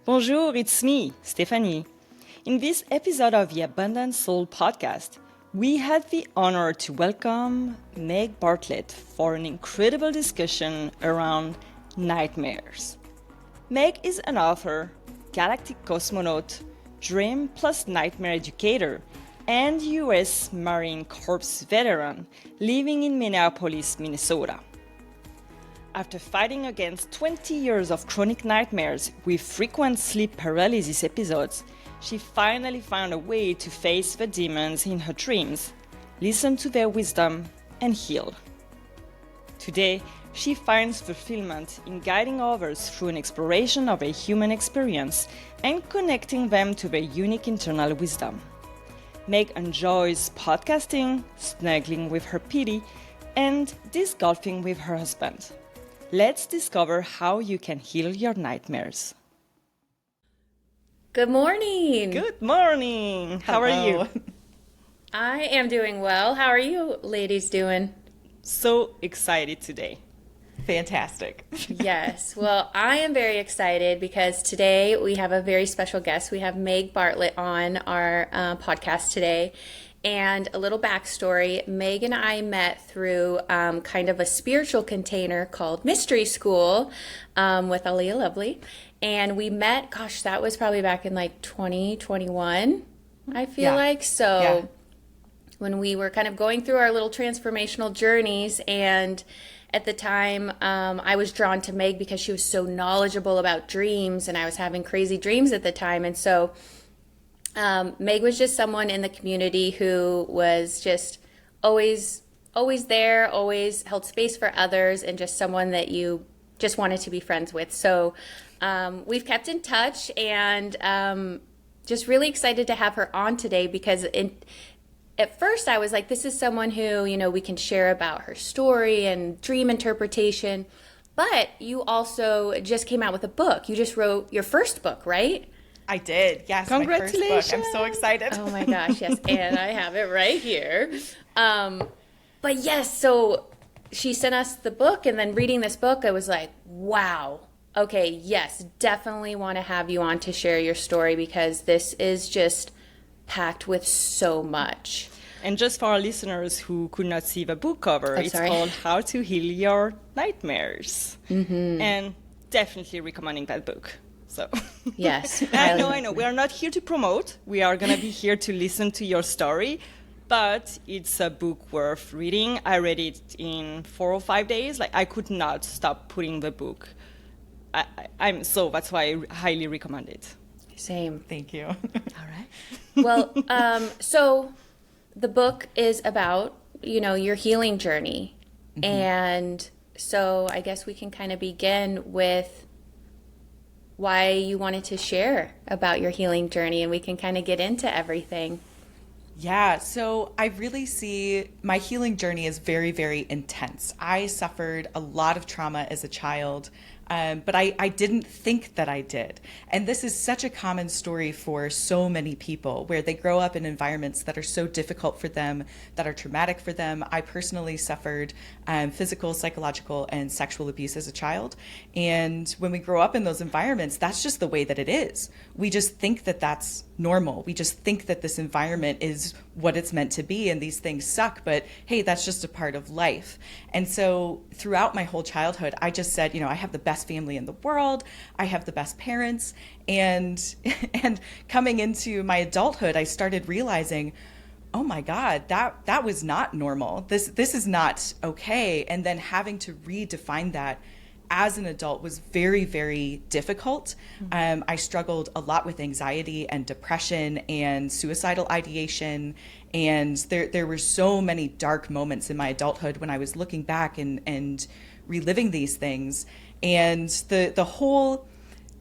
Bonjour, it's me, Stephanie. In this episode of the Abundant Soul podcast, we had the honor to welcome Meg Bartlett for an incredible discussion around nightmares. Meg is an author, galactic cosmonaut, dream plus nightmare educator, and U.S. Marine Corps veteran living in Minneapolis, Minnesota. After fighting against 20 years of chronic nightmares with frequent sleep paralysis episodes, she finally found a way to face the demons in her dreams, listen to their wisdom, and heal. Today, she finds fulfillment in guiding others through an exploration of a human experience and connecting them to their unique internal wisdom. Meg enjoys podcasting, snuggling with her pitty, and disc golfing with her husband. Let's discover how you can heal your nightmares. Good morning. Good morning. How are you? I am doing well. How are you ladies doing? So excited today. Fantastic. Yes. Well, I am very excited because today we have a very special guest. We have Meg Bartlett on our podcast today. And a little backstory, Meg and I met through kind of a spiritual container called Mystery School with Aliyah Lovely. And we met, gosh, that was probably back in like 2021, I feel like. So when we were kind of going through our little transformational journeys, and at the time I was drawn to Meg because she was so knowledgeable about dreams, and I was having crazy dreams at the time. And so Meg was just someone in the community who was just always there, always held space for others, and just someone that you just wanted to be friends with. So we've kept in touch, and just really excited to have her on today because at first I was like, this is someone who, we can share about her story and dream interpretation. But you also just came out with a book. You just wrote your first book, right? I did, yes. Congratulations. My first book. I'm so excited. Oh my gosh, yes. And I have it right here. But yes, so she sent us the book, and then reading this book, I was like, wow. Okay, yes, definitely want to have you on to share your story because this is just packed with so much. And just for our listeners who could not see the book cover, it's called How to Heal Your Nightmares. Mm-hmm. And definitely recommending that book. So yes, I know. We are not here to promote. We are going to be here to listen to your story. But it's a book worth reading. I read it in 4 or 5 days. Like, I could not stop putting the book. So that's why I highly recommend it. Same. Thank you. All right. Well, so the book is about, your healing journey. Mm-hmm. And so I guess we can kind of begin with why you wanted to share about your healing journey, and we can kind of get into everything. Yeah, so I really see my healing journey as very, very intense. I suffered a lot of trauma as a child, but I didn't think that I did. And this is such a common story for so many people where they grow up in environments that are so difficult for them, that are traumatic for them. I personally suffered physical, psychological, and sexual abuse as a child. And when we grow up in those environments, that's just the way that it is. We just think that that's normal. We just think that this environment is what it's meant to be and these things suck, but hey, that's just a part of life. And so throughout my whole childhood, I just said, I have the best family in the world. I have the best parents. And coming into my adulthood, I started realizing, oh my God, that was not normal. This is not okay. And then having to redefine that as an adult was very, very difficult. I struggled a lot with anxiety and depression and suicidal ideation. And there were so many dark moments in my adulthood when I was looking back and reliving these things. And the whole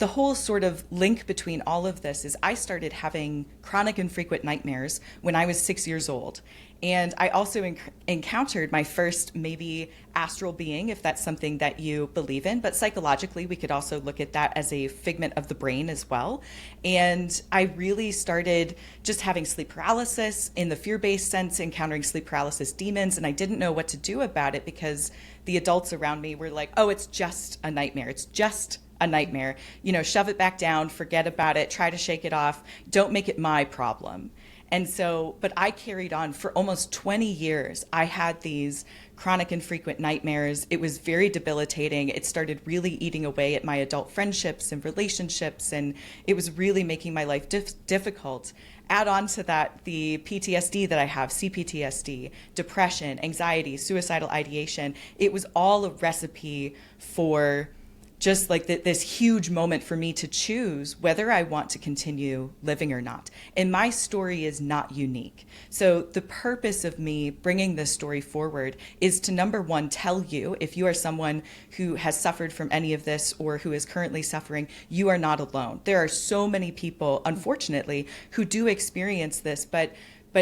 the whole sort of link between all of this is I started having chronic and frequent nightmares when I was 6 years old. And I also encountered my first maybe astral being, if that's something that you believe in. But psychologically, we could also look at that as a figment of the brain as well. And I really started just having sleep paralysis in the fear-based sense, encountering sleep paralysis demons. And I didn't know what to do about it because the adults around me were like, oh, it's just a nightmare. It's just a nightmare. You know, shove it back down, forget about it, try to shake it off. Don't make it my problem. And so, but I carried on for almost 20 years. I had these chronic and frequent nightmares. It was very debilitating. It started really eating away at my adult friendships and relationships, and it was really making my life difficult. Add on to that the PTSD that I have, CPTSD, depression, anxiety, suicidal ideation. It was all a recipe for just like this huge moment for me to choose whether I want to continue living or not. And my story is not unique. So the purpose of me bringing this story forward is to, number one, tell you, if you are someone who has suffered from any of this or who is currently suffering, you are not alone. There are so many people, unfortunately, who do experience this, but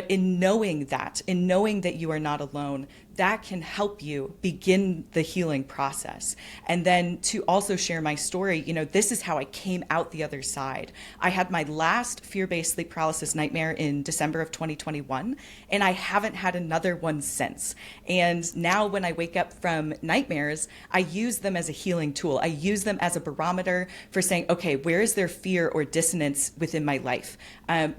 in knowing that you are not alone, that can help you begin the healing process. And then to also share my story, you know, this is how I came out the other side. I had my last fear-based sleep paralysis nightmare in December of 2021, and I haven't had another one since. And now when I wake up from nightmares, I use them as a healing tool. I use them as a barometer for saying, okay, where is there fear or dissonance within my life?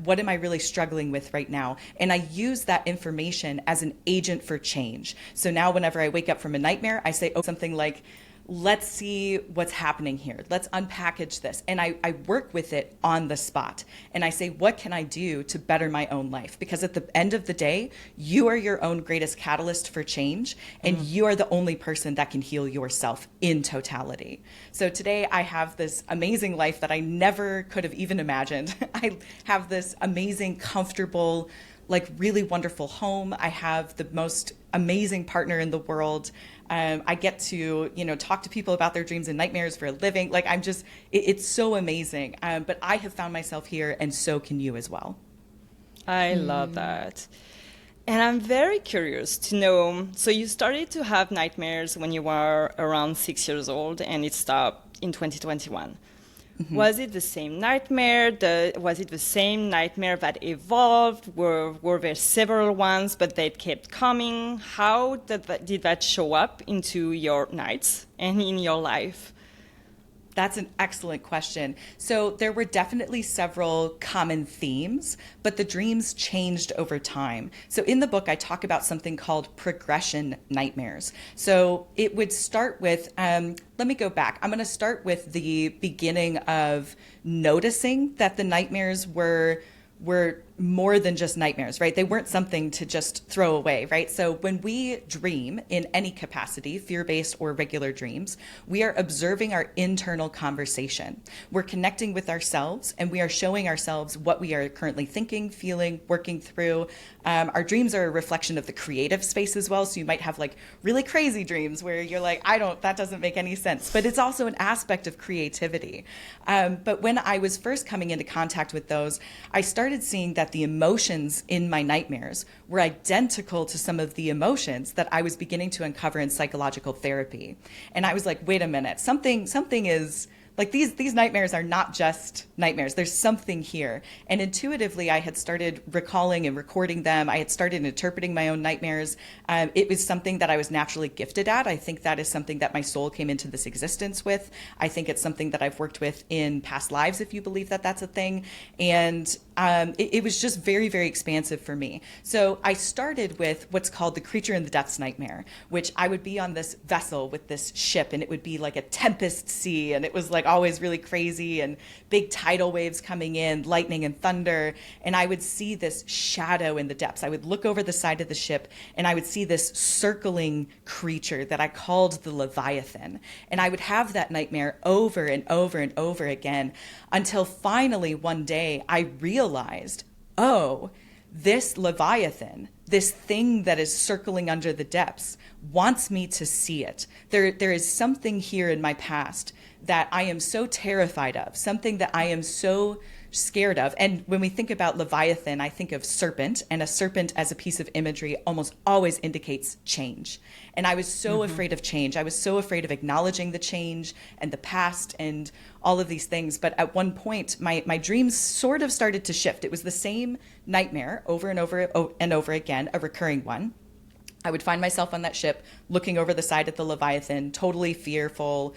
What am I really struggling with right now? And I use that information as an agent for change. So now whenever I wake up from a nightmare, I say, oh, something like, let's see what's happening here. Let's unpackage this. And I work with it on the spot. And I say, what can I do to better my own life? Because at the end of the day, you are your own greatest catalyst for change. And you are the only person that can heal yourself in totality. So today I have this amazing life that I never could have even imagined. I have this amazing, comfortable, like really wonderful home. I have the most amazing partner in the world. I get to, you know, talk to people about their dreams and nightmares for a living. Like it's so amazing. But I have found myself here, and so can you as well. I love that. And I'm very curious to know, so you started to have nightmares when you were around 6 years old, and it stopped in 2021. Mm-hmm. Was it the same nightmare? Was it the same nightmare that evolved? Were there several ones, but they kept coming? How did that show up into your nights and in your life? That's an excellent question. So there were definitely several common themes, but the dreams changed over time. So in the book, I talk about something called progression nightmares. So it would start with, let me go back. I'm going to start with the beginning of noticing that the nightmares were more than just nightmares, right? They weren't something to just throw away, right? So when we dream in any capacity, fear-based or regular dreams, we are observing our internal conversation. We're connecting with ourselves, and we are showing ourselves what we are currently thinking, feeling, working through. Our dreams are a reflection of the creative space as well. So you might have like really crazy dreams where you're like, that doesn't make any sense. But it's also an aspect of creativity. But when I was first coming into contact with those, I started seeing that the emotions in my nightmares were identical to some of the emotions that I was beginning to uncover in psychological therapy. And I was like, wait a minute, something is like these nightmares are not just nightmares. There's something here. And intuitively, I had started recalling and recording them. I had started interpreting my own nightmares. It was something that I was naturally gifted at. I think that is something that my soul came into this existence with. I think it's something that I've worked with in past lives, if you believe that that's a thing. And it was just very, very expansive for me. So I started with what's called the creature in the depths nightmare, which I would be on this vessel with this ship, and it would be like a tempest sea, and it was like always really crazy, and big tidal waves coming in, lightning and thunder, and I would see this shadow in the depths. I would look over the side of the ship, and I would see this circling creature that I called the Leviathan, and I would have that nightmare over and over and over again until finally one day I realized, oh, this Leviathan, this thing that is circling under the depths, wants me to see it. There is something here in my past that I am so terrified of, something that I am so scared of. And when we think about Leviathan, I think of serpent, and a serpent as a piece of imagery almost always indicates change. And I was so afraid of change. I was so afraid of acknowledging the change and the past and all of these things. But at one point, my dreams sort of started to shift. It was the same nightmare over and over and over again, a recurring one. I would find myself on that ship looking over the side at the Leviathan, totally fearful,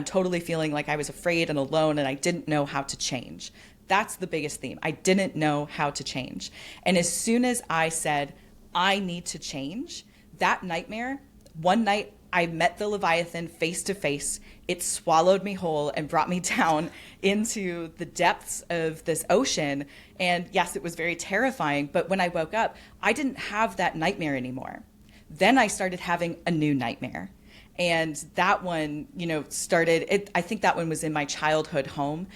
totally feeling like I was afraid and alone, and I didn't know how to change. That's the biggest theme. I didn't know how to change. And as soon as I said, I need to change, that nightmare, one night I met the Leviathan face to face. It swallowed me whole and brought me down into the depths of this ocean. And yes, it was very terrifying. But when I woke up, I didn't have that nightmare anymore. Then I started having a new nightmare. And that one, I think that one was in my childhood home,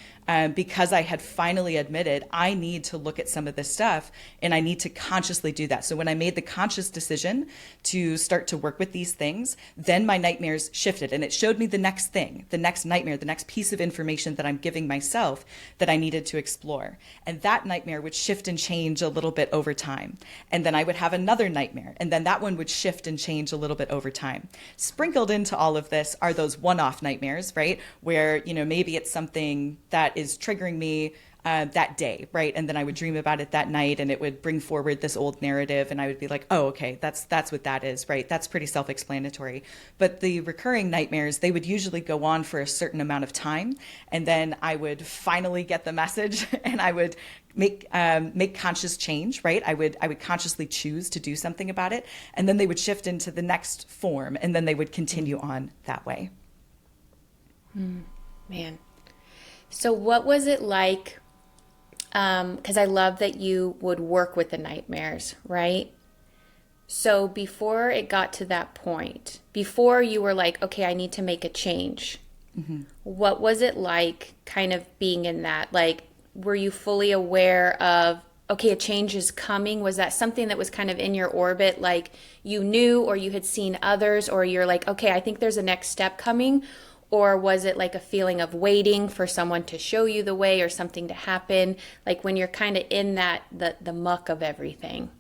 because I had finally admitted I need to look at some of this stuff and I need to consciously do that. So when I made the conscious decision to start to work with these things, then my nightmares shifted and it showed me the next thing, the next nightmare, the next piece of information that I'm giving myself that I needed to explore. And that nightmare would shift and change a little bit over time. And then I would have another nightmare, and then that one would shift and change a little bit over time. Sprinkled into all of this are those one-off nightmares, right? Where, maybe it's something that is triggering me that day, right? And then I would dream about it that night and it would bring forward this old narrative and I would be like, oh, okay, that's what that is, right? That's pretty self-explanatory. But the recurring nightmares, they would usually go on for a certain amount of time. And then I would finally get the message and I would make conscious change, right? I would consciously choose to do something about it. And then they would shift into the next form and then they would continue on that way. Man. So what was it like? Because I love that you would work with the nightmares, right? So before it got to that point, before you were like, okay, I need to make a change, what was it like kind of being in that? Like, were you fully aware of, okay, a change is coming? Was that something that was kind of in your orbit, like you knew or you had seen others, or you're like, okay, I think there's a next step coming? Or was it like a feeling of waiting for someone to show you the way or something to happen? Like when you're kind of in that, the muck of everything.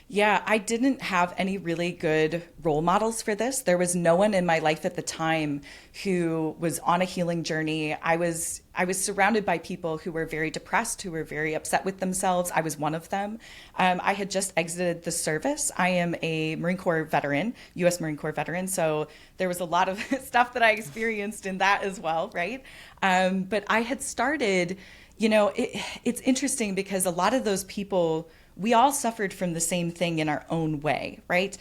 Yeah, I didn't have any really good role models for this. There was no one in my life at the time who was on a healing journey. I was surrounded by people who were very depressed, who were very upset with themselves. I was one of them. I had just exited the service. I am a Marine Corps veteran, U.S. Marine Corps veteran. So there was a lot of stuff that I experienced in that as well, right? But I had started, it's interesting because a lot of those people, we all suffered from the same thing in our own way, right?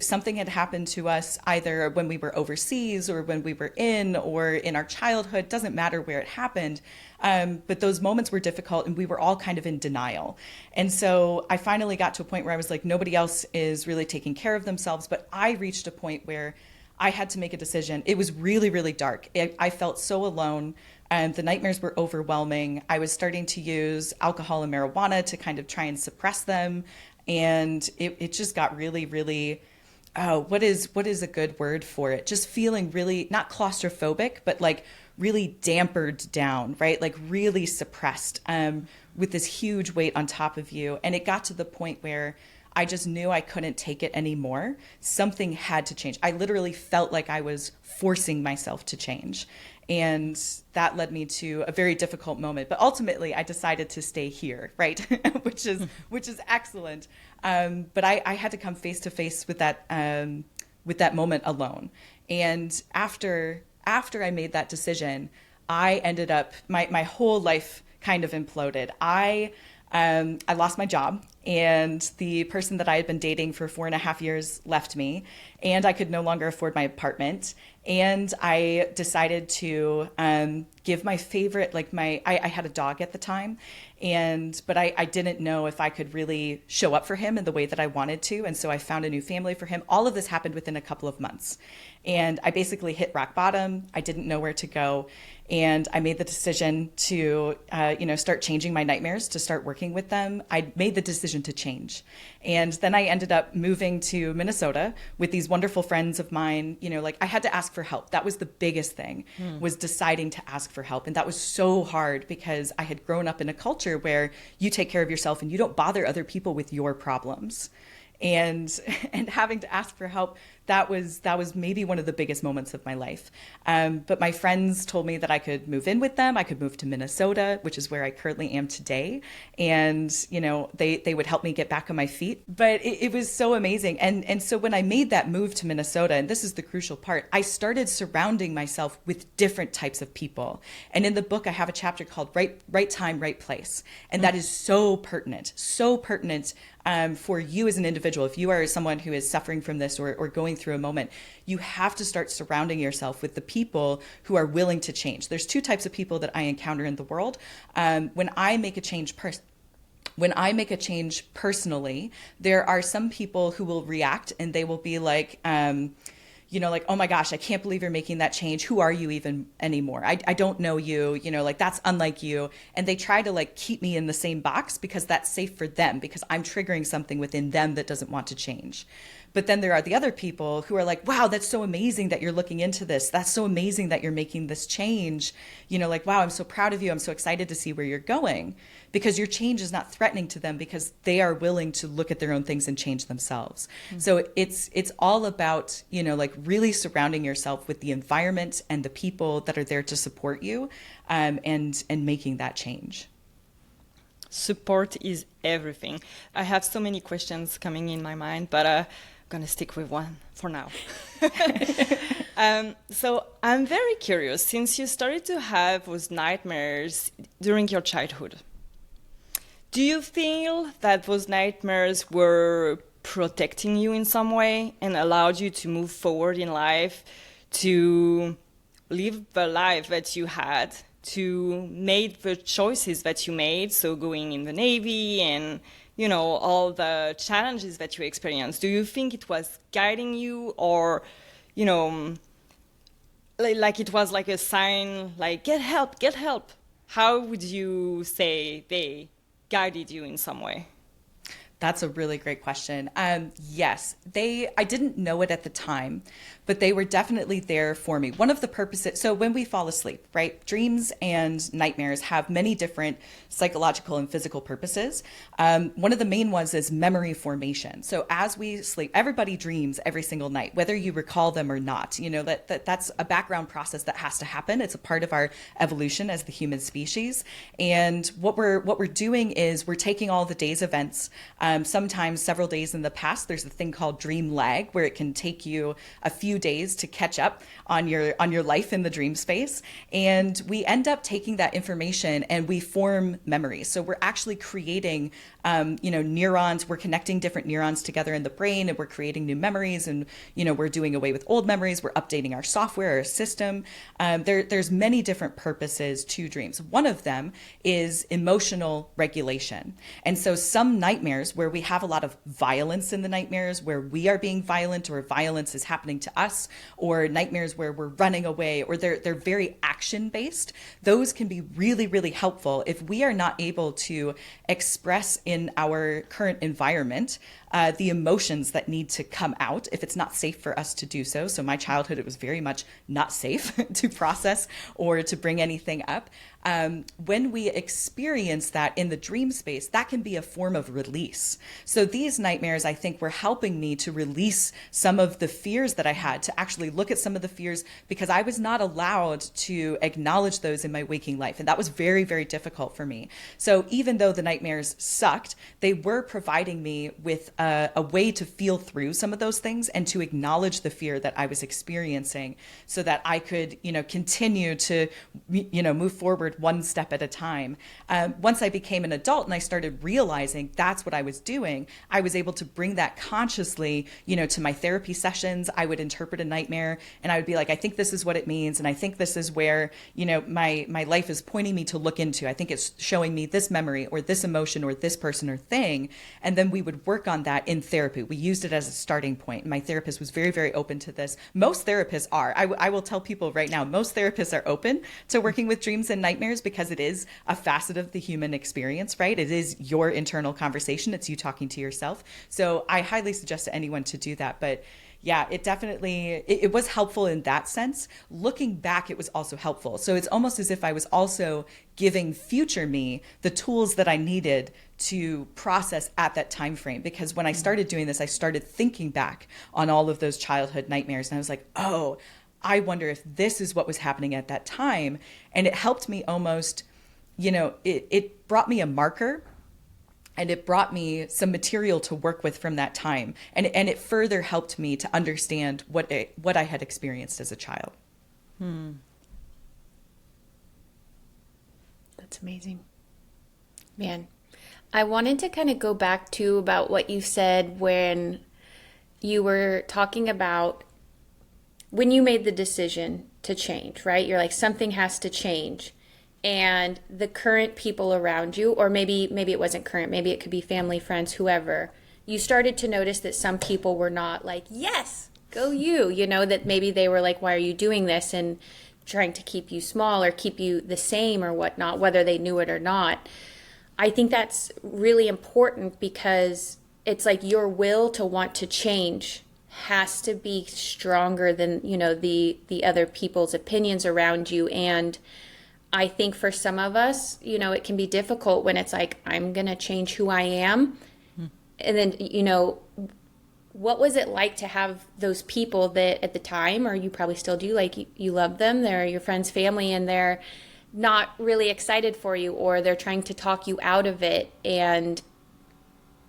Something had happened to us either when we were overseas or when we were or in our childhood, doesn't matter where it happened. But those moments were difficult and we were all kind of in denial. And so I finally got to a point where I was like, nobody else is really taking care of themselves. But I reached a point where I had to make a decision. It was really, really dark. I felt so alone. The nightmares were overwhelming. I was starting to use alcohol and marijuana to kind of try and suppress them. And it just got really, really, what is a good word for it? Just feeling really, not claustrophobic, but like really dampered down, right? Like really suppressed with this huge weight on top of you. And it got to the point where I just knew I couldn't take it anymore. Something had to change. I literally felt like I was forcing myself to change. And that led me to a very difficult moment. But ultimately, I decided to stay here, right? which is excellent. But I had to come face to face with that moment alone. And after I made that decision, I ended up, my whole life kind of imploded. I lost my job, and the person that I had been dating for 4.5 years left me, and I could no longer afford my apartment. And I decided to give my favorite, I had a dog at the time, but I didn't know if I could really show up for him in the way that I wanted to. And so I found a new family for him. All of this happened within a couple of months. And I basically hit rock bottom. I didn't know where to go. And I made the decision to, start changing my nightmares, to start working with them. I made the decision decision to change. And then I ended up moving to Minnesota with these wonderful friends of mine. Like I had to ask for help. That was the biggest thing, was deciding to ask for help. And that was so hard because I had grown up in a culture where you take care of yourself and you don't bother other people with your problems. And having to ask for help, that was maybe one of the biggest moments of my life. But my friends told me that I could move in with them. I could move to Minnesota, which is where I currently am today. And, they would help me get back on my feet. But it was so amazing. And so when I made that move to Minnesota, and this is the crucial part, I started surrounding myself with different types of people. And in the book, I have a chapter called Right Time, Right Place. And that is so pertinent for you as an individual. If you are someone who is suffering from this or going through a moment, you have to start surrounding yourself with the people who are willing to change. There's two types of people that I encounter in the world. When I make a change personally, there are some people who will react and they will be like, like, oh my gosh, I can't believe you're making that change. Who are you even anymore? I don't know you, like that's unlike you. And they try to like keep me in the same box because that's safe for them, because I'm triggering something within them that doesn't want to change. But then there are the other people who are like, wow, that's so amazing that you're looking into this. That's so amazing that you're making this change. Like, wow, I'm so proud of you. I'm so excited to see where you're going, because your change is not threatening to them because they are willing to look at their own things and change themselves. Mm-hmm. So it's all about, like really surrounding yourself with the environment and the people that are there to support you, and making that change. Support is everything. I have so many questions coming in my mind, but I'm going to stick with one for now. So I'm very curious, since you started to have those nightmares during your childhood, do you feel that those nightmares were protecting you in some way and allowed you to move forward in life, to live the life that you had, to make the choices that you made, so going in the Navy and, all the challenges that you experienced? Do you think it was guiding you, or, like it was like a sign, like, get help, get help? How would you say they guided you in some way? That's a really great question. Yes, I didn't know it at the time, but they were definitely there for me. One of the purposes, so when we fall asleep, right, dreams and nightmares have many different psychological and physical purposes. One of the main ones is memory formation. So as we sleep, everybody dreams every single night, whether you recall them or not. That's a background process that has to happen. It's a part of our evolution as the human species. And what we're doing is we're taking all the day's events, sometimes several days in the past. There's a thing called dream lag, where it can take you a few days to catch up on your life in the dream space. And we end up taking that information and we form memories. So we're actually creating neurons. We're connecting different neurons together in the brain, and we're creating new memories. And we're doing away with old memories. We're updating our software, our system. There's many different purposes to dreams. One of them is emotional regulation. And so some nightmares where we have a lot of violence in the nightmares, where we are being violent or violence is happening to us, or nightmares where we're running away, or they're very action based, those can be really, really helpful if we are not able to express in our current environment the emotions that need to come out if it's not safe for us to do so. So my childhood, it was very much not safe to process or to bring anything up. When we experience that in the dream space, that can be a form of release. So these nightmares, I think, were helping me to release some of the fears that I had, to actually look at some of the fears, because I was not allowed to acknowledge those in my waking life. And that was very, very difficult for me. So even though the nightmares sucked, they were providing me with a way to feel through some of those things and to acknowledge the fear that I was experiencing, so that I could, continue to, move forward one step at a time. Once I became an adult and I started realizing that's what I was doing, I was able to bring that consciously, to my therapy sessions. I would interpret a nightmare and I would be like, I think this is what it means. And I think this is where, my life is pointing me to look into. I think it's showing me this memory or this emotion or this person person or thing. And then we would work on that in therapy. We used it as a starting point. My therapist was very, very open to this. Most therapists are. I will tell people right now, most therapists are open to working with dreams and nightmares because it is a facet of the human experience, right? It is your internal conversation. It's you talking to yourself. So I highly suggest to anyone to do that. But yeah, it definitely, it was helpful in that sense. Looking back, it was also helpful. So it's almost as if I was also giving future me the tools that I needed to process at that time frame. Because when I started doing this, I started thinking back on all of those childhood nightmares. And I was like, oh, I wonder if this is what was happening at that time. And it helped me almost, it brought me a marker. And it brought me some material to work with from that time. And it further helped me to understand what I had experienced as a child. That's amazing. Man, I wanted to kind of go back to about what you said when you were talking about when you made the decision to change, right? You're like, something has to change. And the current people around you, or maybe it wasn't current, maybe it could be family, friends, whoever, you started to notice that some people were not like, yes, go you, that maybe they were like, why are you doing this? And trying to keep you small or keep you the same or whatnot, whether they knew it or not. I think that's really important because it's like your will to want to change has to be stronger than, the other people's opinions around you. And I think for some of us, it can be difficult when it's like, I'm going to change who I am. And then, what was it like to have those people that at the time, or you probably still do, like you love them, they're your friend's family, and they're not really excited for you, or they're trying to talk you out of it. And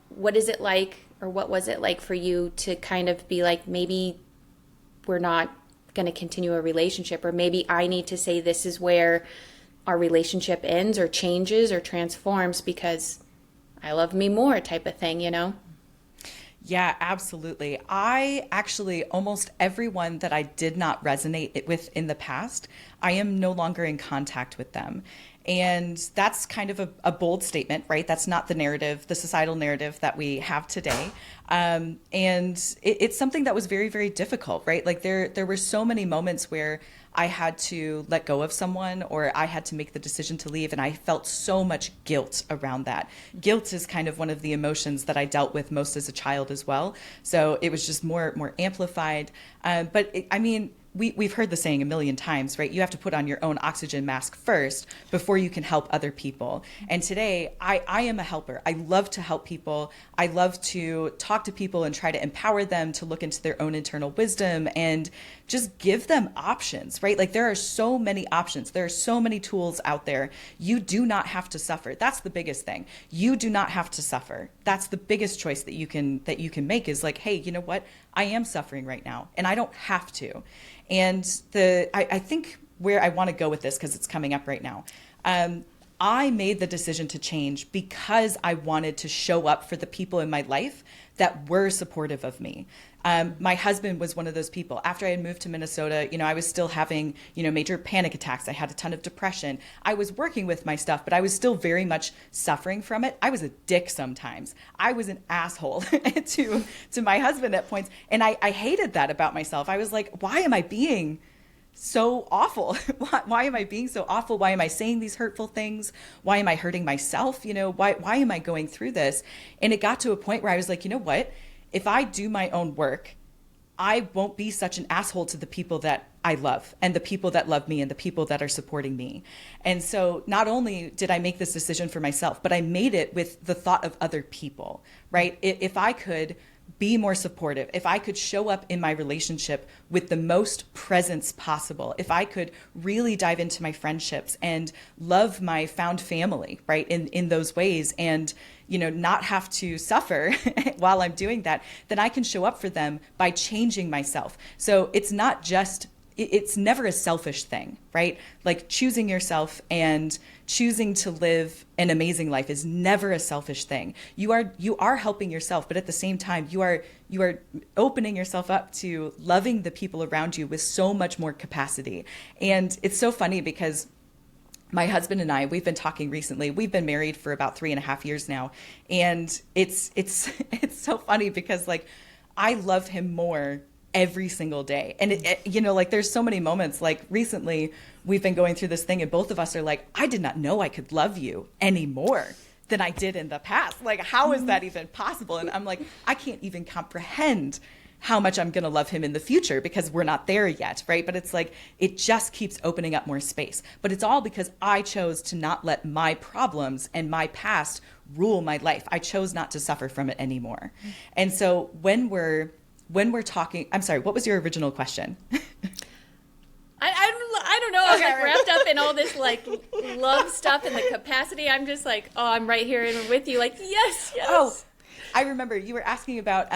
what is it like, or what was it like for you to kind of be like, maybe we're not going to continue a relationship, or maybe I need to say this is where our relationship ends or changes or transforms because I love me more type of thing, Yeah, absolutely. I actually, almost everyone that I did not resonate with in the past, I am no longer in contact with them. And that's kind of a bold statement, right? That's not the narrative, the societal narrative that we have today. And it's something that was very, very difficult, right? Like there were so many moments where I had to let go of someone, or I had to make the decision to leave. And I felt so much guilt around that. Guilt is kind of one of the emotions that I dealt with most as a child as well. So it was just more amplified. We've heard the saying a million times, right? You have to put on your own oxygen mask first before you can help other people. And today, I am a helper. I love to help people. I love to talk to people and try to empower them to look into their own internal wisdom and just give them options, right? Like there are so many options. There are so many tools out there. You do not have to suffer. That's the biggest thing. You do not have to suffer. That's the biggest choice that you can make is like, hey, you know what? I am suffering right now and I don't have to. And I think where I want to go with this, because it's coming up right now, I made the decision to change because I wanted to show up for the people in my life that were supportive of me. My husband was one of those people. After I had moved to Minnesota, I was still having, major panic attacks. I had a ton of depression. I was working with my stuff, but I was still very much suffering from it. I was a dick sometimes. I was an asshole to my husband at points. And I hated that about myself. I was like, why am I being so awful? Why am I being so awful? Why am I saying these hurtful things? Why am I hurting myself? Why am I going through this? And it got to a point where I was like, you know what? If I do my own work, I won't be such an asshole to the people that I love and the people that love me and the people that are supporting me. And so not only did I make this decision for myself, but I made it with the thought of other people, right? If I could be more supportive, if I could show up in my relationship with the most presence possible, if I could really dive into my friendships and love my found family, right, in those ways, and not have to suffer while I'm doing that, then I can show up for them by changing myself. So it's never a selfish thing, right? Like choosing yourself and choosing to live an amazing life is never a selfish thing. You are helping yourself, but at the same time, you are opening yourself up to loving the people around you with so much more capacity. And it's so funny because my husband and I, we've been talking recently. We've been married for about 3.5 years now. And it's so funny because like, I love him more every single day. And like there's so many moments, like recently we've been going through this thing and both of us are like, I did not know I could love you any more than I did in the past. Like, how is that even possible? And I'm like, I can't even comprehend how much I'm going to love him in the future because we're not there yet, right? But it's like, it just keeps opening up more space. But it's all because I chose to not let my problems and my past rule my life. I chose not to suffer from it anymore. And so when we're talking, I'm sorry, what was your original question? I don't know. I was like wrapped up in all this like love stuff and the capacity. I'm just like, oh, I'm right here and with you. Like, yes. Oh, I remember you were asking about,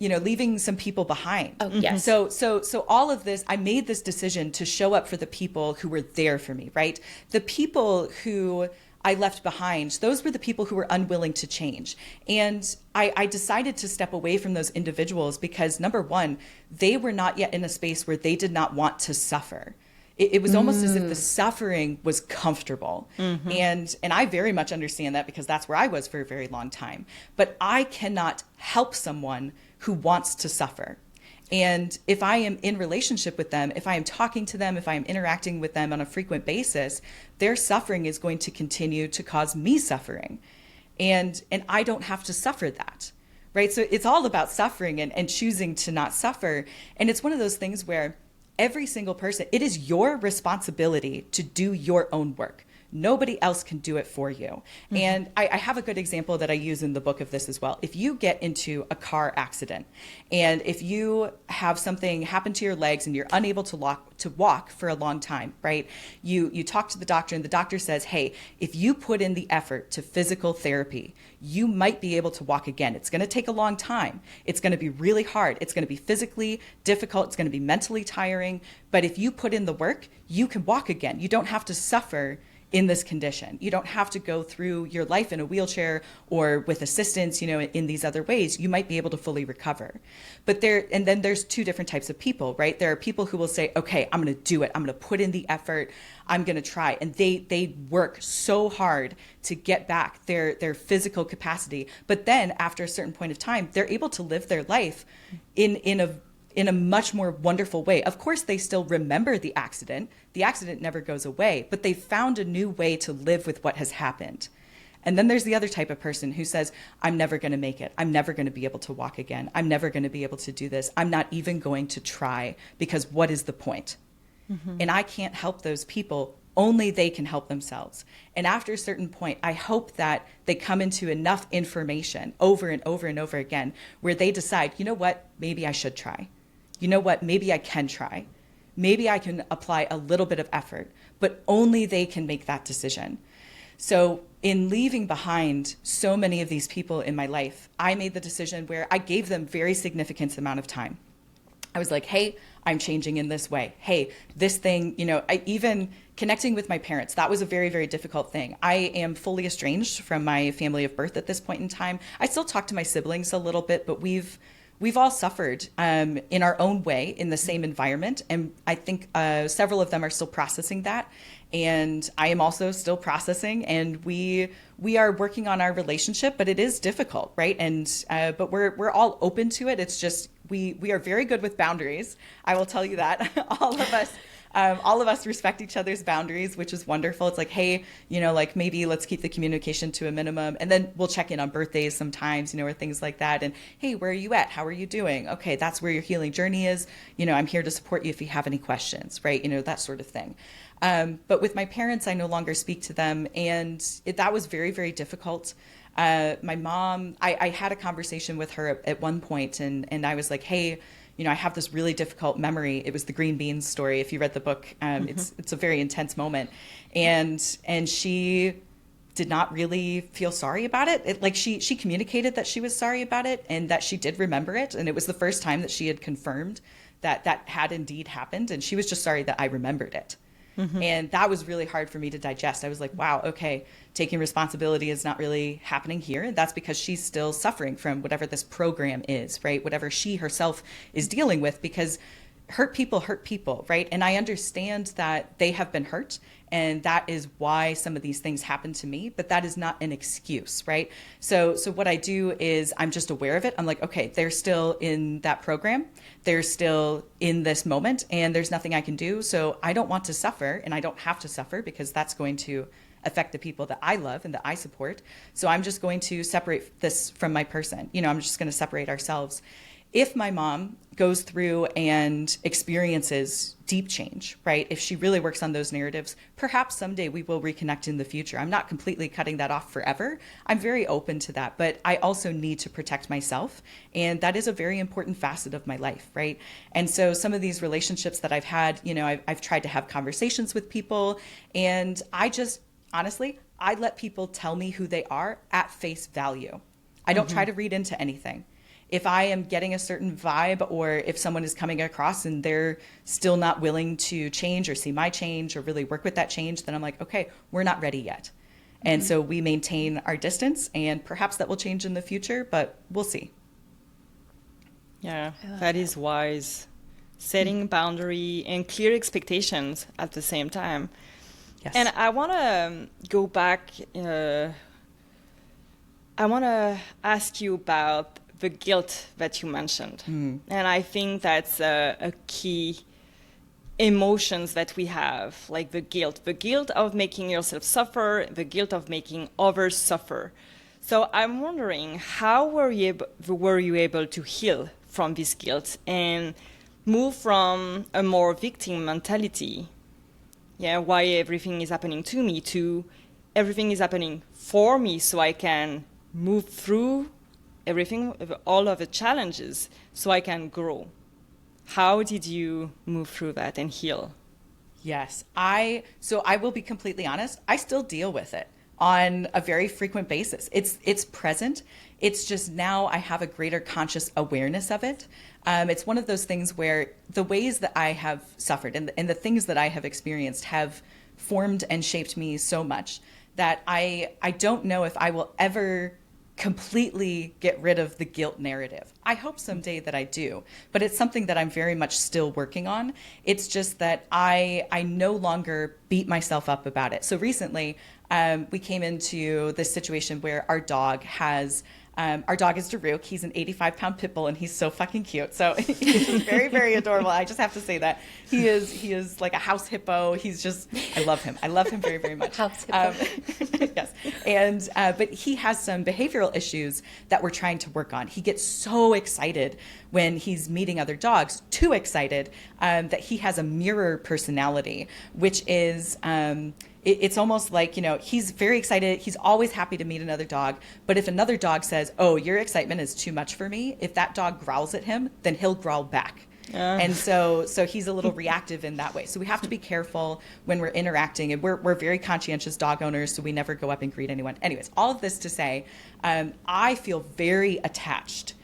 leaving some people behind. Oh, yes. So all of this, I made this decision to show up for the people who were there for me, right? The people who I left behind, those were the people who were unwilling to change. And I decided to step away from those individuals because number one, they were not yet in a space where they did not want to suffer. It was almost as if the suffering was comfortable. And I very much understand that because that's where I was for a very long time. But I cannot help someone who wants to suffer. And if I am in relationship with them, if I am talking to them, if I am interacting with them on a frequent basis, their suffering is going to continue to cause me suffering. And I don't have to suffer that, right? So it's all about suffering and choosing to not suffer. And it's one of those things where every single person, it is your responsibility to do your own work. Nobody else can do it for you. And I have a good example that I use in the book of this as well. If you get into a car accident and if you have something happen to your legs and you're unable to walk for a long time, right? You talk to the doctor and the doctor says, hey, if you put in the effort to physical therapy, you might be able to walk again. It's going to take a long time. It's going to be really hard. It's going to be physically difficult. It's going to be mentally tiring. But if you put in the work, you can walk again. You don't have to suffer in this condition. You don't have to go through your life in a wheelchair or with assistance, in these other ways. You might be able to fully recover. But then there's two different types of people, right? There are people who will say, okay, I'm going to do it. I'm going to put in the effort. I'm going to try. And they work so hard to get back their physical capacity. But then after a certain point of time, they're able to live their life in a much more wonderful way. Of course, they still remember the accident. The accident never goes away, but they found a new way to live with what has happened. And then there's the other type of person who says, I'm never going to make it. I'm never going to be able to walk again. I'm never going to be able to do this. I'm not even going to try because what is the point? And I can't help those people. Only they can help themselves. And after a certain point, I hope that they come into enough information over and over and over again where they decide, you know what, maybe I should try. You know what, maybe I can try. Maybe I can apply a little bit of effort, but only they can make that decision. So in leaving behind so many of these people in my life, I made the decision where I gave them very significant amount of time. I was like, hey, I'm changing in this way. Hey, this thing, I even connecting with my parents, that was a very, very difficult thing. I am fully estranged from my family of birth at this point in time. I still talk to my siblings a little bit, but we've all suffered in our own way in the same environment. And I think several of them are still processing that. And I am also still processing, and we are working on our relationship, but it is difficult, right? And but we're all open to it. It's just we are very good with boundaries. I will tell you that. All of us respect each other's boundaries, which is wonderful. It's like, hey, like maybe let's keep the communication to a minimum. And then we'll check in on birthdays sometimes, or things like that. And hey, where are you at? How are you doing? Okay, that's where your healing journey is. I'm here to support you if you have any questions, right? That sort of thing. But with my parents, I no longer speak to them. And that was very, very difficult. My mom, I had a conversation with her at one point, and I was like, hey, I have this really difficult memory. It was the green beans story. If you read the book, it's a very intense moment. And she did not really feel sorry about it. She communicated that she was sorry about it and that she did remember it. And it was the first time that she had confirmed that had indeed happened. And she was just sorry that I remembered it. And that was really hard for me to digest. I was like, wow, okay, taking responsibility is not really happening here. And that's because she's still suffering from whatever this program is, right? Whatever she herself is dealing with, because hurt people, right? And I understand that they have been hurt, and that is why some of these things happen to me, but that is not an excuse, right? So what I do is I'm just aware of it. I'm like, okay, they're still in that program. They're still in this moment, and there's nothing I can do. So I don't want to suffer, and I don't have to suffer, because that's going to affect the people that I love and that I support. So I'm just going to separate this from my person. I'm just going to separate ourselves. If my mom goes through and experiences deep change, right? If she really works on those narratives, perhaps someday we will reconnect in the future. I'm not completely cutting that off forever. I'm very open to that, but I also need to protect myself. And that is a very important facet of my life, right? And so some of these relationships that I've had, I've tried to have conversations with people, and honestly, I let people tell me who they are at face value. I don't try to read into anything. If I am getting a certain vibe, or if someone is coming across and they're still not willing to change or see my change or really work with that change, then I'm like, okay, we're not ready yet. And so we maintain our distance, and perhaps that will change in the future, but we'll see. Yeah, that is wise. Setting boundary and clear expectations at the same time. Yes. And I want to go back. I want to ask you about the guilt that you mentioned. And I think that's a key emotions that we have, like the guilt of making yourself suffer, the guilt of making others suffer. So I'm wondering, how were you able to heal from this guilt and move from a more victim mentality, why everything is happening to me, to everything is happening for me so I can move through everything, all of the challenges, so I can grow? How did you move through that and heal? Yes, I will be completely honest. I still deal with it on a very frequent basis. It's present. It's just now I have a greater conscious awareness of it. It's one of those things where the ways that I have suffered and the things that I have experienced have formed and shaped me so much that I don't know if I will ever completely get rid of the guilt narrative. I hope someday that I do, but it's something that I'm very much still working on. It's just that I no longer beat myself up about it. So recently, we came into this situation where our dog is Daruk. He's an 85-pound pit bull, and he's so fucking cute. So he's very, very adorable. I just have to say that he is like a house hippo. I love him. I love him very, very much. House hippo. Yes. And, but he has some behavioral issues that we're trying to work on. He gets so excited when he's meeting other dogs, too excited, that he has a mirror personality, which is, it's almost like, he's very excited. He's always happy to meet another dog. But if another dog says, oh, your excitement is too much for me, if that dog growls at him, then he'll growl back. And so he's a little reactive in that way. So we have to be careful when we're interacting. And we're very conscientious dog owners, so we never go up and greet anyone. Anyways, all of this to say, I feel very attached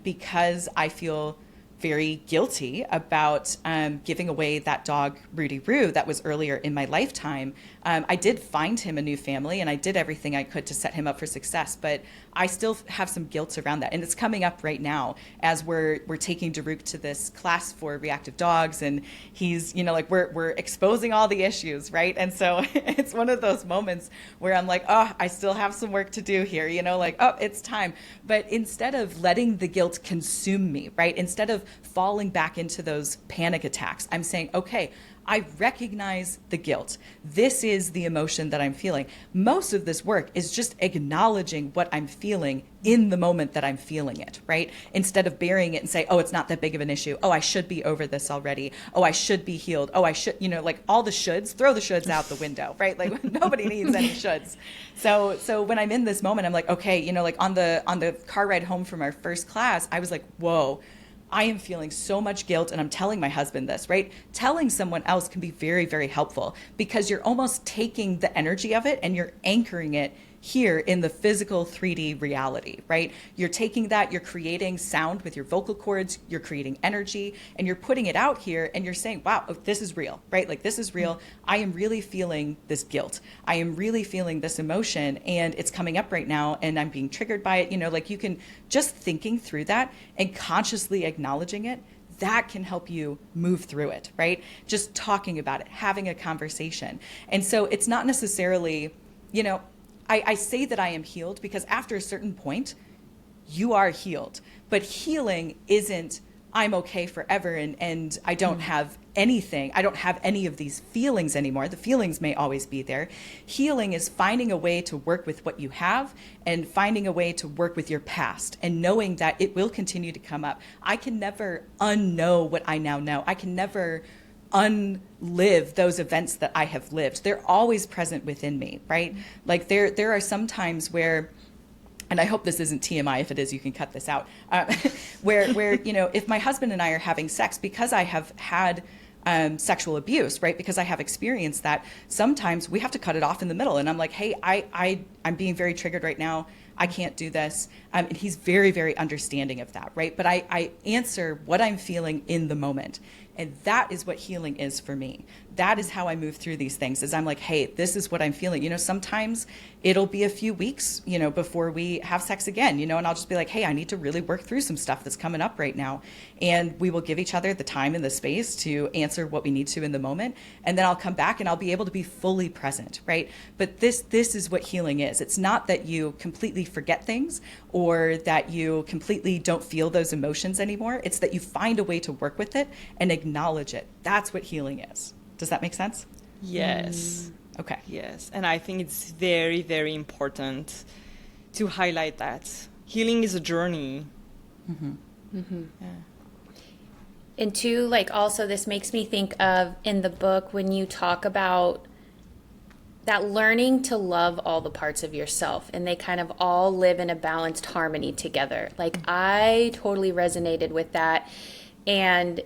because I feel very guilty about giving away that dog, Rudy Roo, that was earlier in my lifetime. I did find him a new family, and I did everything I could to set him up for success, but I still have some guilt around that. And it's coming up right now as we're taking Daruk to this class for reactive dogs, and he's, we're exposing all the issues, right? And so it's one of those moments where I'm like, oh, I still have some work to do here, oh, it's time. But instead of letting the guilt consume me, right? Instead of falling back into those panic attacks, I'm saying, okay, I recognize the guilt. This is the emotion that I'm feeling. Most of this work is just acknowledging what I'm feeling in the moment that I'm feeling it, right? Instead of burying it and say, oh, it's not that big of an issue. Oh, I should be over this already. Oh, I should be healed. Oh, I should, all the shoulds, throw the shoulds out the window, right? Like nobody needs any shoulds. So when I'm in this moment, I'm like, okay, on the car ride home from our first class, I was like, whoa, I am feeling so much guilt, and I'm telling my husband this, right? Telling someone else can be very, very helpful because you're almost taking the energy of it and you're anchoring it here in the physical 3D reality, right? You're taking that, you're creating sound with your vocal cords, you're creating energy, and you're putting it out here, and you're saying, wow, this is real, right? Like, this is real. I am really feeling this guilt. I am really feeling this emotion, and it's coming up right now, and I'm being triggered by it. You can just thinking through that and consciously acknowledging it, that can help you move through it, right? Just talking about it, having a conversation. And so it's not necessarily, I say that I am healed because after a certain point, you are healed. But healing isn't, I'm okay forever and I don't have anything. I don't have any of these feelings anymore. The feelings may always be there. Healing is finding a way to work with what you have and finding a way to work with your past and knowing that it will continue to come up. I can never unknow what I now know. I can never unlive those events that I have lived. They're always present within me, right? Like there are some times where, and I hope this isn't TMI. If it is, you can cut this out. Where if my husband and I are having sex, because I have had sexual abuse, right? Because I have experienced that, sometimes we have to cut it off in the middle. And I'm like, hey, I'm being very triggered right now. I can't do this. And he's very, very understanding of that, right? But I answer what I'm feeling in the moment. And that is what healing is for me. That is how I move through these things, is I'm like, hey, this is what I'm feeling. Sometimes it'll be a few weeks, before we have sex again, and I'll just be like, hey, I need to really work through some stuff that's coming up right now. And we will give each other the time and the space to answer what we need to in the moment. And then I'll come back and I'll be able to be fully present, right? But this is what healing is. It's not that you completely forget things or that you completely don't feel those emotions anymore. It's that you find a way to work with it and acknowledge it. That's what healing is. Does that make sense? Yes. Okay. Yes. And I think it's very, very important to highlight that. Healing is a journey. Mm-hmm. Mm-hmm. Yeah. And two, also this makes me think of in the book when you talk about that learning to love all the parts of yourself and they kind of all live in a balanced harmony together. I totally resonated with that. And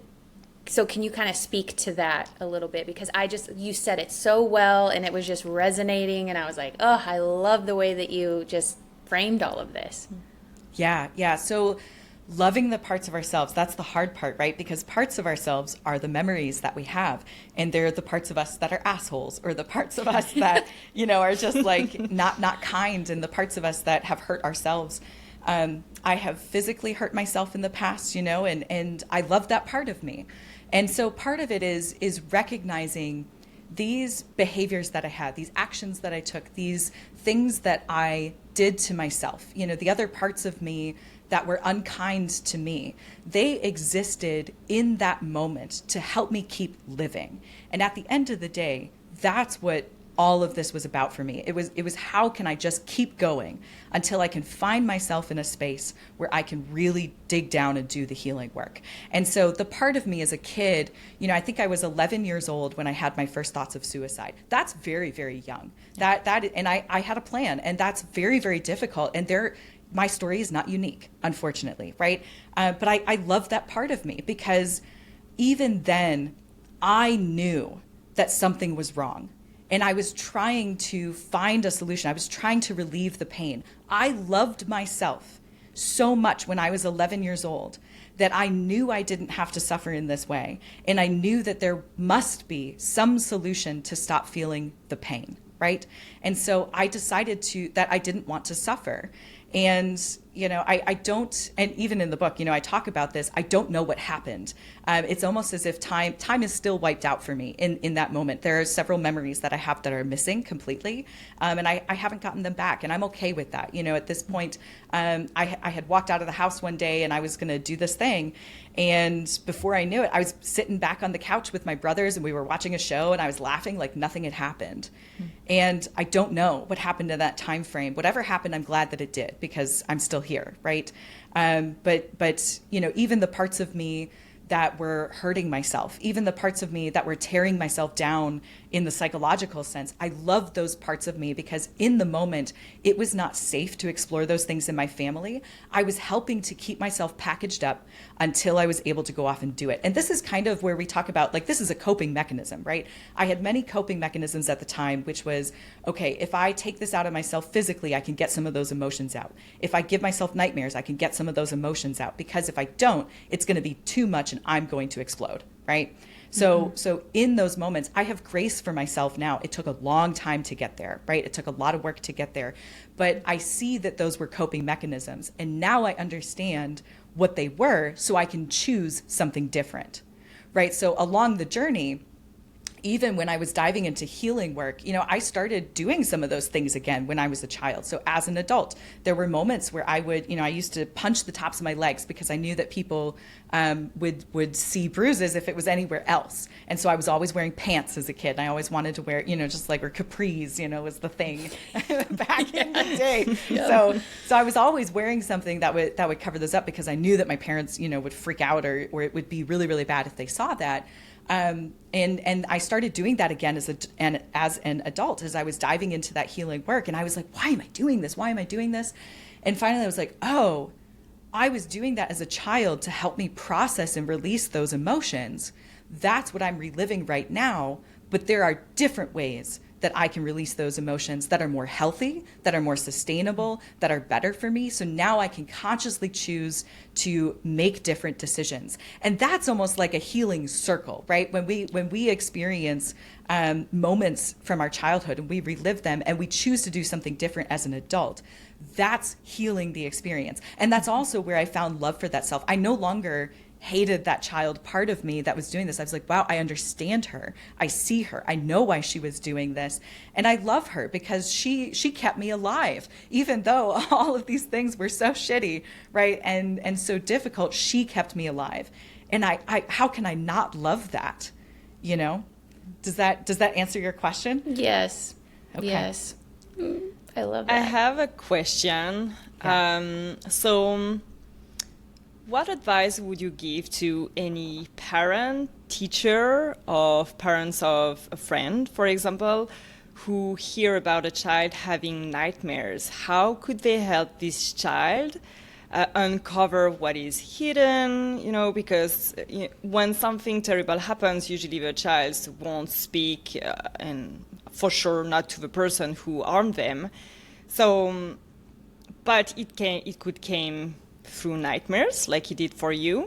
so can you kind of speak to that a little bit? Because you said it so well and it was just resonating and I was like, oh, I love the way that you just framed all of this. Yeah. So loving the parts of ourselves, that's the hard part, right? Because parts of ourselves are the memories that we have. And they're the parts of us that are assholes, or the parts of us that, are just not kind, and the parts of us that have hurt ourselves. I have physically hurt myself in the past, and I love that part of me. And so part of it is recognizing these behaviors that I had, these actions that I took, these things that I did to myself, the other parts of me that were unkind to me, they existed in that moment to help me keep living. And at the end of the day, that's what all of this was about for me. It was how can I just keep going until I can find myself in a space where I can really dig down and do the healing work. And so the part of me as a kid, I think I was 11 years old when I had my first thoughts of suicide. That's very, very young. And I had a plan, and that's very, very difficult. And my story is not unique, unfortunately, right? But I love that part of me because even then I knew that something was wrong. And I was trying to find a solution. I was trying to relieve the pain. I loved myself so much when I was 11 years old that I knew I didn't have to suffer in this way. And I knew that there must be some solution to stop feeling the pain, right? And so I decided that I didn't want to suffer. And, I don't, and even in the book, I talk about this, I don't know what happened. It's almost as if time is still wiped out for me in that moment. There are several memories that I have that are missing completely. And I haven't gotten them back. And I'm okay with that. At this point, I had walked out of the house one day and I was going to do this thing. And before I knew it, I was sitting back on the couch with my brothers and we were watching a show and I was laughing like nothing had happened. And I don't know what happened in that time frame. Whatever happened, I'm glad that it did because I'm still here, right? But even the parts of me that were hurting myself, even the parts of me that were tearing myself down in the psychological sense, I loved those parts of me because in the moment, it was not safe to explore those things in my family. I was helping to keep myself packaged up until I was able to go off and do it. And this is kind of where we talk about, this is a coping mechanism, right? I had many coping mechanisms at the time, which was, okay, if I take this out of myself physically, I can get some of those emotions out. If I give myself nightmares, I can get some of those emotions out because if I don't, it's going to be too much and I'm going to explode, right? So in those moments, I have grace for myself now. It took a long time to get there, right? It took a lot of work to get there, but I see that those were coping mechanisms. And now I understand what they were so I can choose something different, right? So along the journey, even when I was diving into healing work, I started doing some of those things again when I was a child. So as an adult, there were moments where I would, I used to punch the tops of my legs because I knew that people would see bruises if it was anywhere else. And so I was always wearing pants as a kid. And I always wanted to wear, just like, or capris, was the thing back in the day. Yeah. So I was always wearing something that would cover those up because I knew that my parents, would freak out or it would be really, really bad if they saw that. And I started doing that again as an adult, as I was diving into that healing work. And I was like, why am I doing this? Why am I doing this? And finally I was like, oh, I was doing that as a child to help me process and release those emotions. That's what I'm reliving right now. But there are different ways that I can release those emotions that are more healthy, that are more sustainable, that are better for me. So now I can consciously choose to make different decisions. And that's almost like a healing circle, right? When we experience moments from our childhood and we relive them and we choose to do something different as an adult, that's healing the experience. And that's also where I found love for that self. I no longer hated that child part of me that was doing this. I was like, wow, I understand her. I see her. I know why she was doing this. And I love her because she kept me alive, even though all of these things were so shitty, right? And so difficult, she kept me alive. And I how can I not love that? Does that answer your question? Yes. Okay. Yes. I love that. I have a question. Yeah. What advice would you give to any parent, teacher, of parents of a friend, for example, who hear about a child having nightmares? How could they help this child uncover what is hidden? Because when something terrible happens, usually the child won't speak, and for sure not to the person who harmed them. So, but it could came through nightmares like he did for you.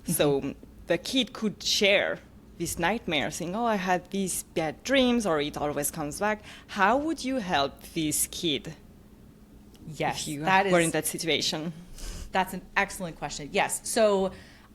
Mm-hmm. So the kid could share these nightmares, saying, oh, I had these bad dreams, or it always comes back. How would you help this kid if you were in that situation? That's an excellent question. Yes. So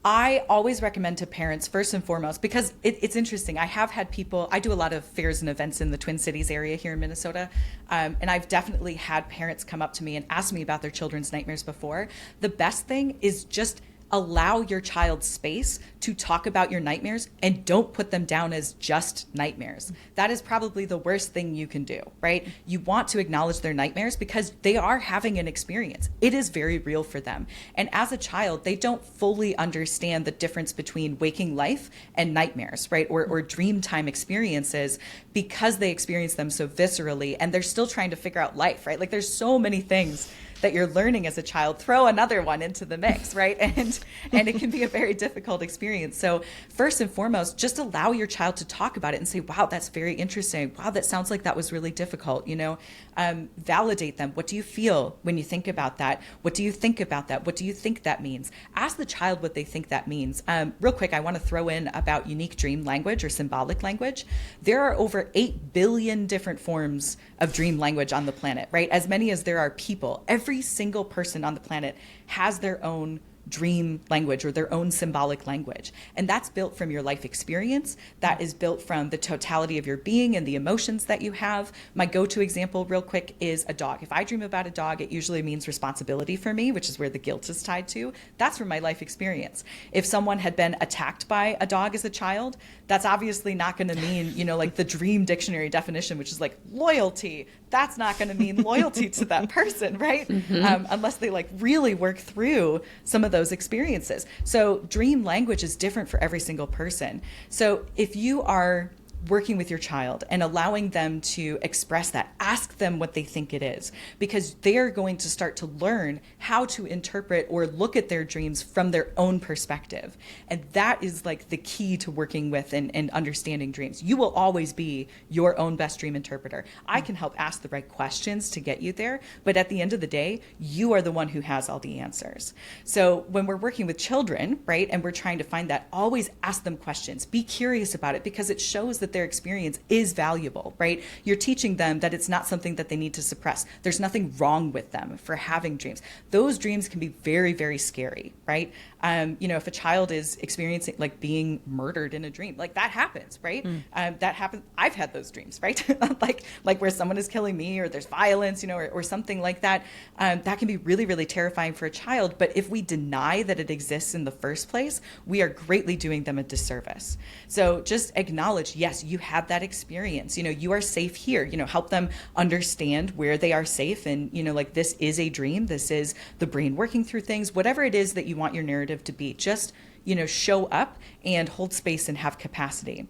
I always recommend to parents, first and foremost, because it's interesting. I have had people, I do a lot of fairs and events in the Twin Cities area here in Minnesota, and I've definitely had parents come up to me and ask me about their children's nightmares before. The best thing is just allow your child space to talk about your nightmares and don't put them down as just nightmares. That is probably the worst thing you can do, right? You want to acknowledge their nightmares because they are having an experience. It is very real for them. And as a child, they don't fully understand the difference between waking life and nightmares, right? Or dream time experiences because they experience them so viscerally and they're still trying to figure out life, right? Like there's so many things that you're learning as a child, throw another one into the mix, right? And it can be a very difficult experience. So first and foremost, just allow your child to talk about it and say, wow, that's very interesting. Wow, that sounds like that was really difficult. Validate them. What do you feel when you think about that? What do you think about that? What do you think that means? Ask the child what they think that means. Real quick, I want to throw in about unique dream language or symbolic language. There are over 8 billion different forms of dream language on the planet, right? As many as there are people. Every single person on the planet has their own dream language or their own symbolic language. And that's built from your life experience. That is built from the totality of your being and the emotions that you have. My go-to example real quick is a dog. If I dream about a dog, it usually means responsibility for me, which is where the guilt is tied to. That's from my life experience. If someone had been attacked by a dog as a child, that's obviously not going to mean, like the dream dictionary definition, which is like loyalty. That's not going to mean loyalty to that person, right? Mm-hmm. Unless they really work through some of those experiences. So dream language is different for every single person. So if you are working with your child and allowing them to express that, ask them what they think it is, because they're going to start to learn how to interpret or look at their dreams from their own perspective. And that is the key to working with and understanding dreams. You will always be your own best dream interpreter. I can help ask the right questions to get you there, but at the end of the day, you are the one who has all the answers. So when we're working with children, right, and we're trying to find that, always ask them questions. Be curious about it because it shows that their experience is valuable, right? You're teaching them that it's not something that they need to suppress. There's nothing wrong with them for having dreams. Those dreams can be very, very scary, right? If a child is experiencing like being murdered in a dream, like that happens, right? That happens. I've had those dreams, right? like where someone is killing me or there's violence, or something like that. That can be really, really terrifying for a child. But if we deny that it exists in the first place, we are greatly doing them a disservice. So just acknowledge, yes, you had that experience. You are safe here. Help them understand where they are safe. And, like this is a dream. This is the brain working through things, whatever it is that you want your narrative to be. Just show up and hold space and have capacity.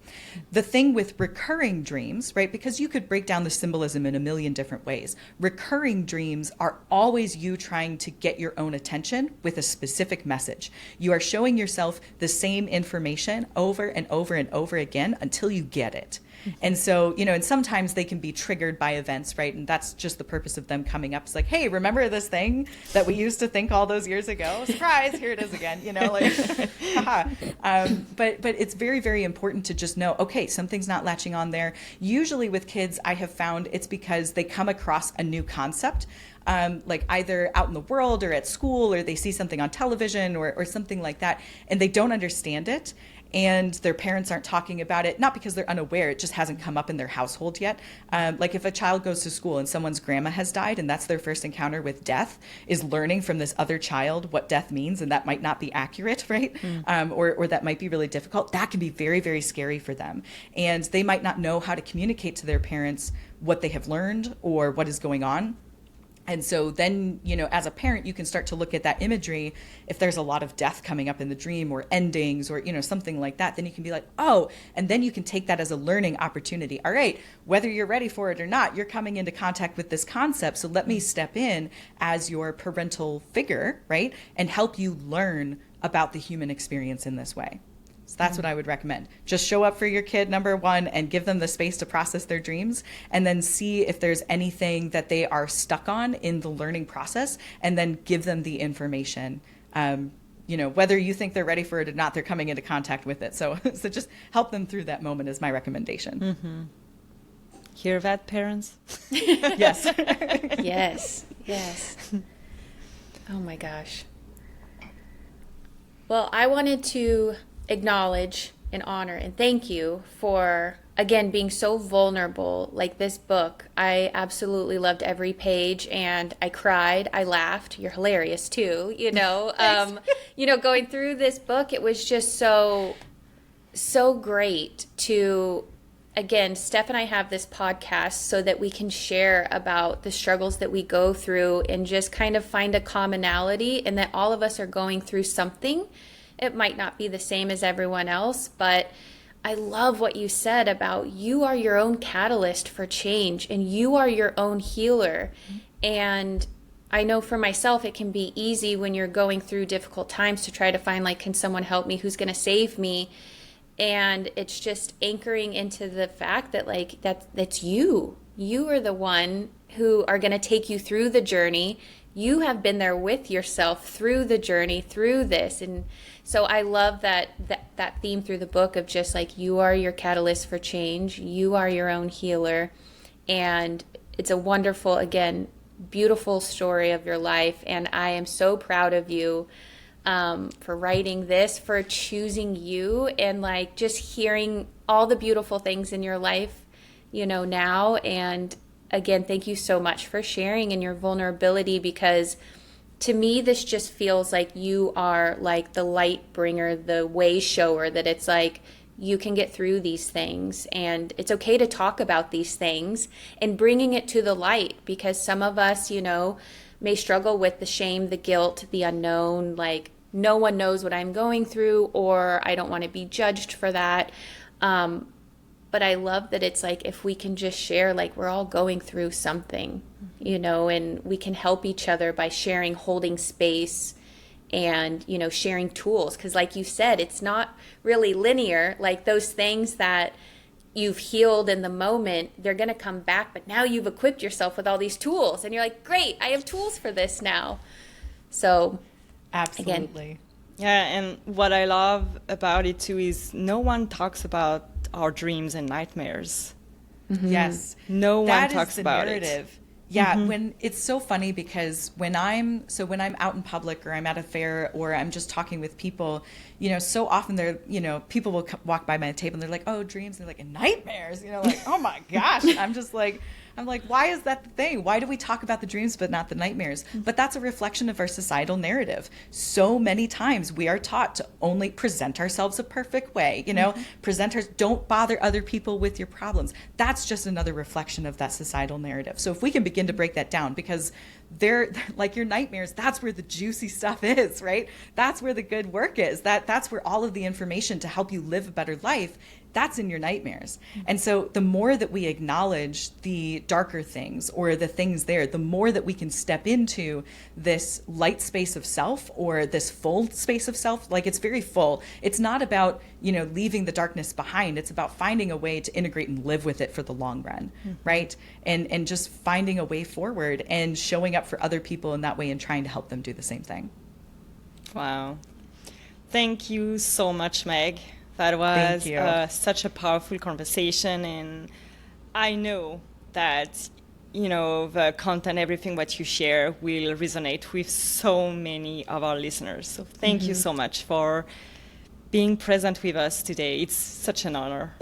The thing with recurring dreams, right, because you could break down the symbolism in a million different ways. Recurring dreams are always you trying to get your own attention with a specific message. You are showing yourself the same information over and over and over again until you get it. And so, and sometimes they can be triggered by events, right? And that's just the purpose of them coming up. It's like, hey, remember this thing that we used to think all those years ago? Surprise, here it is again, haha. But it's very, very important to just know, okay, something's not latching on there. Usually with kids, I have found it's because they come across a new concept. Like either out in the world or at school, or they see something on television or something like that, and they don't understand it. And their parents aren't talking about it, not because they're unaware, it just hasn't come up in their household yet. Like if a child goes to school and someone's grandma has died and that's their first encounter with death, is learning from this other child what death means, and that might not be accurate, right? Or that might be really difficult. That can be very, very scary for them. And they might not know how to communicate to their parents what they have learned or what is going on. And so then, as a parent, you can start to look at that imagery. If there's a lot of death coming up in the dream or endings or, something like that, then you can be like, oh, and then you can take that as a learning opportunity. All right, whether you're ready for it or not, you're coming into contact with this concept. So let me step in as your parental figure, right? And help you learn about the human experience in this way. So that's what I would recommend. Just show up for your kid, number one, and give them the space to process their dreams, and then see if there's anything that they are stuck on in the learning process, and then give them the information. Whether you think they're ready for it or not, they're coming into contact with it. So just help them through that moment is my recommendation. Mm-hmm. Hear that, parents? Yes. Yes. Oh my gosh. Well, I wanted to acknowledge and honor and thank you for, again, being so vulnerable. Like this book, I absolutely loved every page, and I cried, I laughed. You're hilarious too, going through this book, it was just so great to, again, Steph and I have this podcast so that we can share about the struggles that we go through and just kind of find a commonality, and that all of us are going through something. It might not be the same as everyone else, but I love what you said about you are your own catalyst for change and you are your own healer. And I know for myself, it can be easy when you're going through difficult times to try to find, like, can someone help me? Who's going to save me? And it's just anchoring into the fact that, like, that's you. You are the one who are going to take you through the journey. You have been there with yourself through the journey, through this. And so I love that theme through the book of just like, you are your catalyst for change. You are your own healer. And it's a wonderful, again, beautiful story of your life. And I am so proud of you for writing this, for choosing you, and like just hearing all the beautiful things in your life, now. And again, thank you so much for sharing and your vulnerability, because to me, this just feels like you are like the light bringer, the way shower, that it's like you can get through these things and it's okay to talk about these things and bringing it to the light, because some of us, may struggle with the shame, the guilt, the unknown, like no one knows what I'm going through, or I don't want to be judged for that. But I love that it's like, if we can just share, like we're all going through something, and we can help each other by sharing, holding space, and, sharing tools. Because like you said, it's not really linear. Like those things that you've healed in the moment, they're going to come back. But now you've equipped yourself with all these tools and you're like, great, I have tools for this now. So absolutely. Again, yeah, and what I love about it too is no one talks about our dreams and nightmares. Yes. No one That is talks the about narrative. it. Yeah, when it's so funny because when I'm out in public or I'm at a fair or I'm just talking with people, so often people will walk by my table and they're like, "Oh, dreams," and they're like, "And nightmares," like, "Oh my gosh." I'm like, why is that the thing? Why do we talk about the dreams but not the nightmares? But that's a reflection of our societal narrative. So many times we are taught to only present ourselves a perfect way, don't bother other people with your problems. That's just another reflection of that societal narrative. So if we can begin to break that down, because they're like your nightmares, that's where the juicy stuff is, right? That's where the good work is. That's where all of the information to help you live a better life, that's in your nightmares. And so the more that we acknowledge the darker things or the things there, the more that we can step into this light space of self or this full space of self. Like, it's very full. It's not about, leaving the darkness behind. It's about finding a way to integrate and live with it for the long run, right? And just finding a way forward and showing up for other people in that way and trying to help them do the same thing. Wow. Thank you so much, Meg. That was such a powerful conversation, and I know that, the content, everything what you share will resonate with so many of our listeners. So thank you so much for being present with us today. It's such an honor.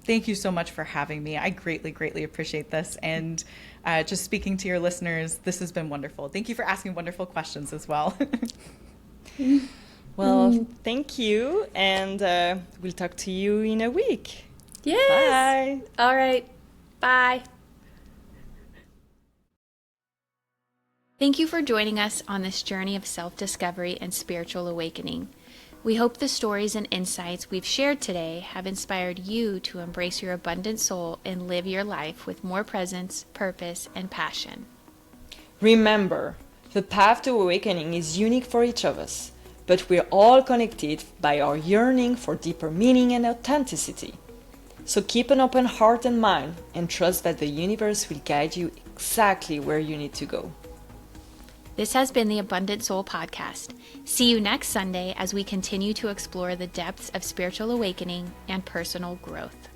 Thank you so much for having me. I greatly, greatly appreciate this. And just speaking to your listeners, this has been wonderful. Thank you for asking wonderful questions as well. Well, thank you, and we'll talk to you in a week. Yes. Bye. All right. Bye. Thank you for joining us on this journey of self-discovery and spiritual awakening. We hope the stories and insights we've shared today have inspired you to embrace your abundant soul and live your life with more presence, purpose, and passion. Remember, the path to awakening is unique for each of us, but we're all connected by our yearning for deeper meaning and authenticity. So keep an open heart and mind and trust that the universe will guide you exactly where you need to go. This has been the Abundant Soul Podcast. See you next Sunday as we continue to explore the depths of spiritual awakening and personal growth.